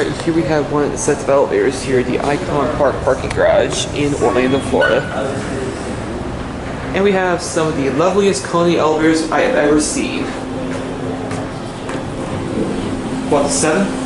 Alright, here we have one of the sets of elevators here at the Icon Park parking garage in Orlando, Florida. And we have some of the loveliest KONE elevators I have ever seen. What, 7?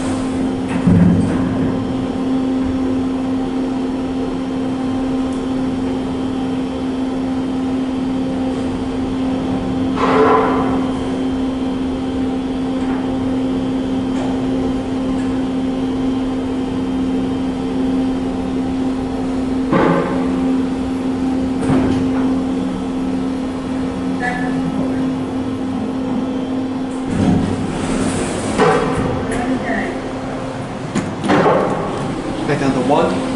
Back down to 1.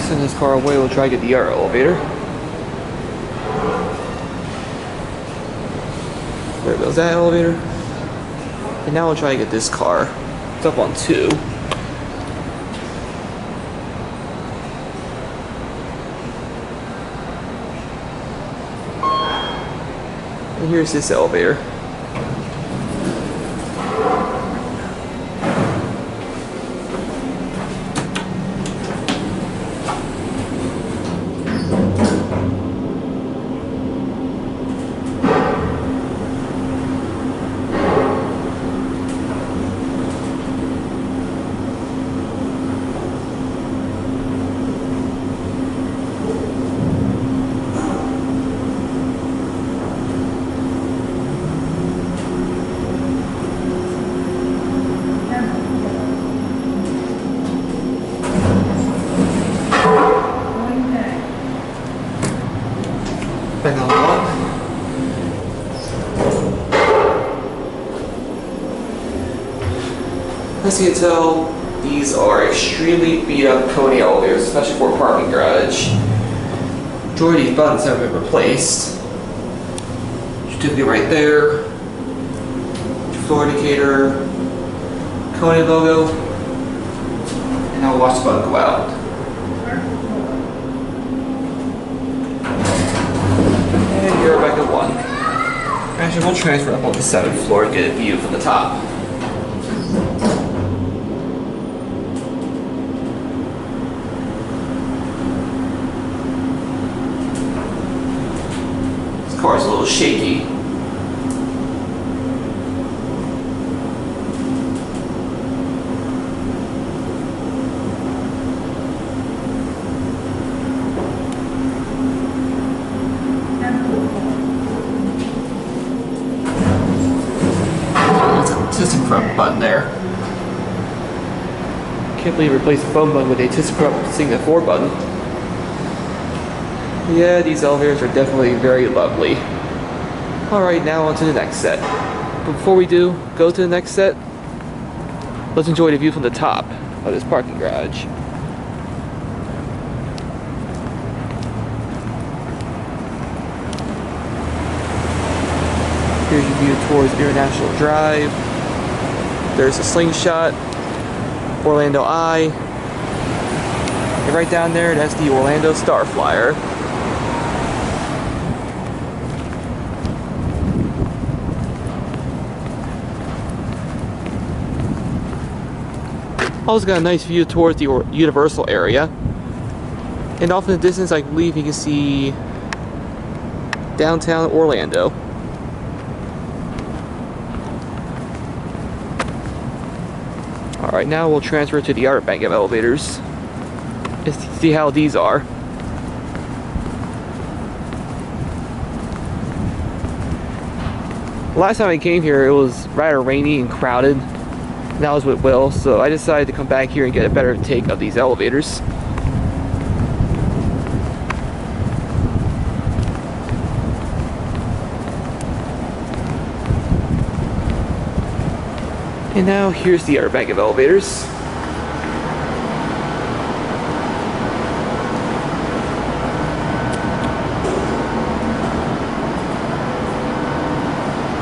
Send this car away, we'll try to get the other elevator. There goes that elevator. And now we'll try to get this car. It's up on 2. And here's this elevator. Back on 1. As you can tell, these are extremely beat up KONE elevators, especially for a parking garage. Majority of these buttons have been replaced. Certificate right there. Floor indicator. KONE logo. And now we'll watch the button go out. And here we're back at 1. Actually, we'll transfer up on the 7th floor to get a view from the top. This car is a little shaky. ThyssenKrupp button there. Can't believe we replaced the phone button with a ThyssenKrupp Sigma 4 button. Yeah, these elevators are definitely very lovely. Alright, now on to the next set. But before we do go to the next set, let's enjoy the view from the top of this parking garage. Here's your view towards International Drive. There's a slingshot, Orlando Eye, and right down there, that's the Orlando Star Flyer. Also got a nice view towards the Universal area. And off in the distance, I believe you can see downtown Orlando. Alright, now we'll transfer to the other bank of elevators and see how these are. Last time I came here, it was rather rainy and crowded. And that was with Will, so I decided to come back here and get a better take of these elevators. And now here's the other bank of elevators.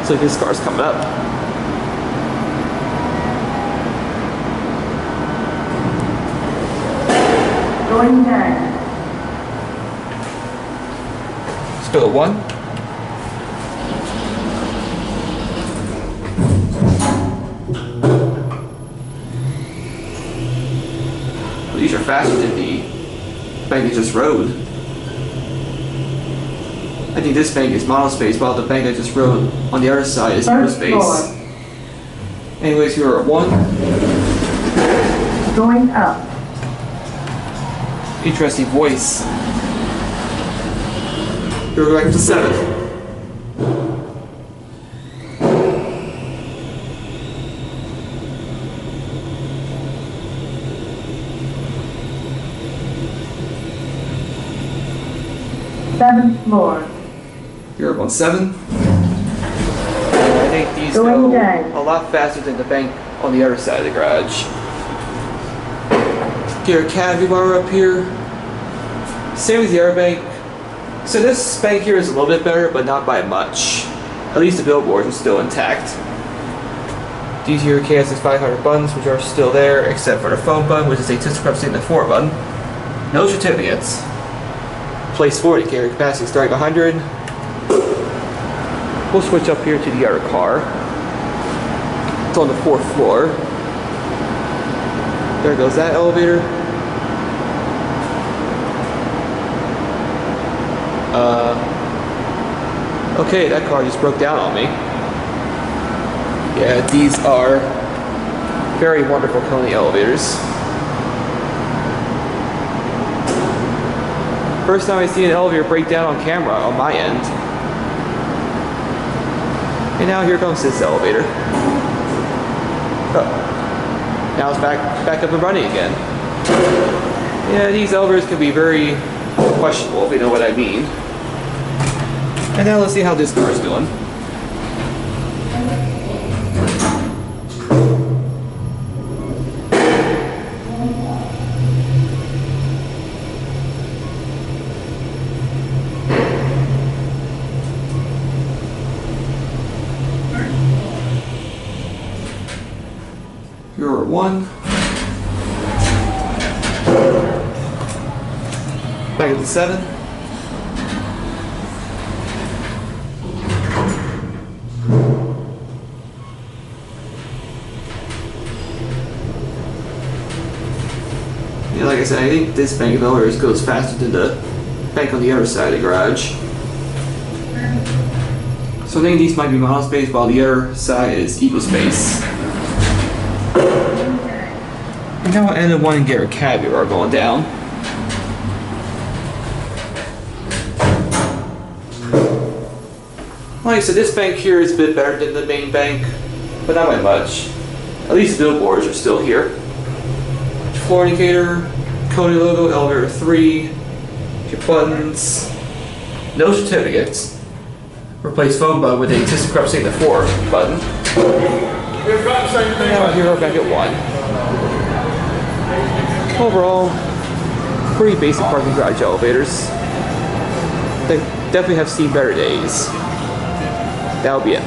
So this car's coming up. Going down. Let's go to 1. Well, these are faster than the bank I just rode. I think this bank is monospace, while the bank I just rode on the other side is EcoSpace. Anyways, we are at 1. Going up. Interesting voice. We're back to 7. Seventh floor. You're on 7. I think these Going go down. a lot faster than the bank on the other side of the garage. Get our canopy bar up here. Same with the other bank. So this bank here is a little bit better, but not by much. At least the billboards are still intact. These here KSX 500 buttons, which are still there, except for the phone button, which is a discrepancy in the 4 button. No certificates. Place 40 carry capacity starting 100. We'll switch up here to the other car. It's on the 4th floor. There goes that elevator. Okay, that car just broke down on me. Yeah, these are very wonderful KONE elevators. First time I see an elevator break down on camera on my end. And now here comes this elevator. Oh. Now it's back up and running again. Yeah, these elevators can be very questionable, if you know what I mean. And now let's see how this car is doing. You're at 1. Back at the 7. Yeah, like I said, I think this bank of elevators goes faster than the bank on the other side of the garage. So I think these might be monospace, while the other side is EcoSpace. And now end of 1 and Garrett Cabby are going down. Like I said, this bank here is a bit better than the main bank, but not by much. At least the billboards are still here. Floor indicator, KONE logo, elevator 3, your buttons, no certificates. Replace phone button with a discrepancy in the 4 button. And now here we're back at 1. Overall, pretty basic parking garage elevators. They definitely have seen better days. That'll be it.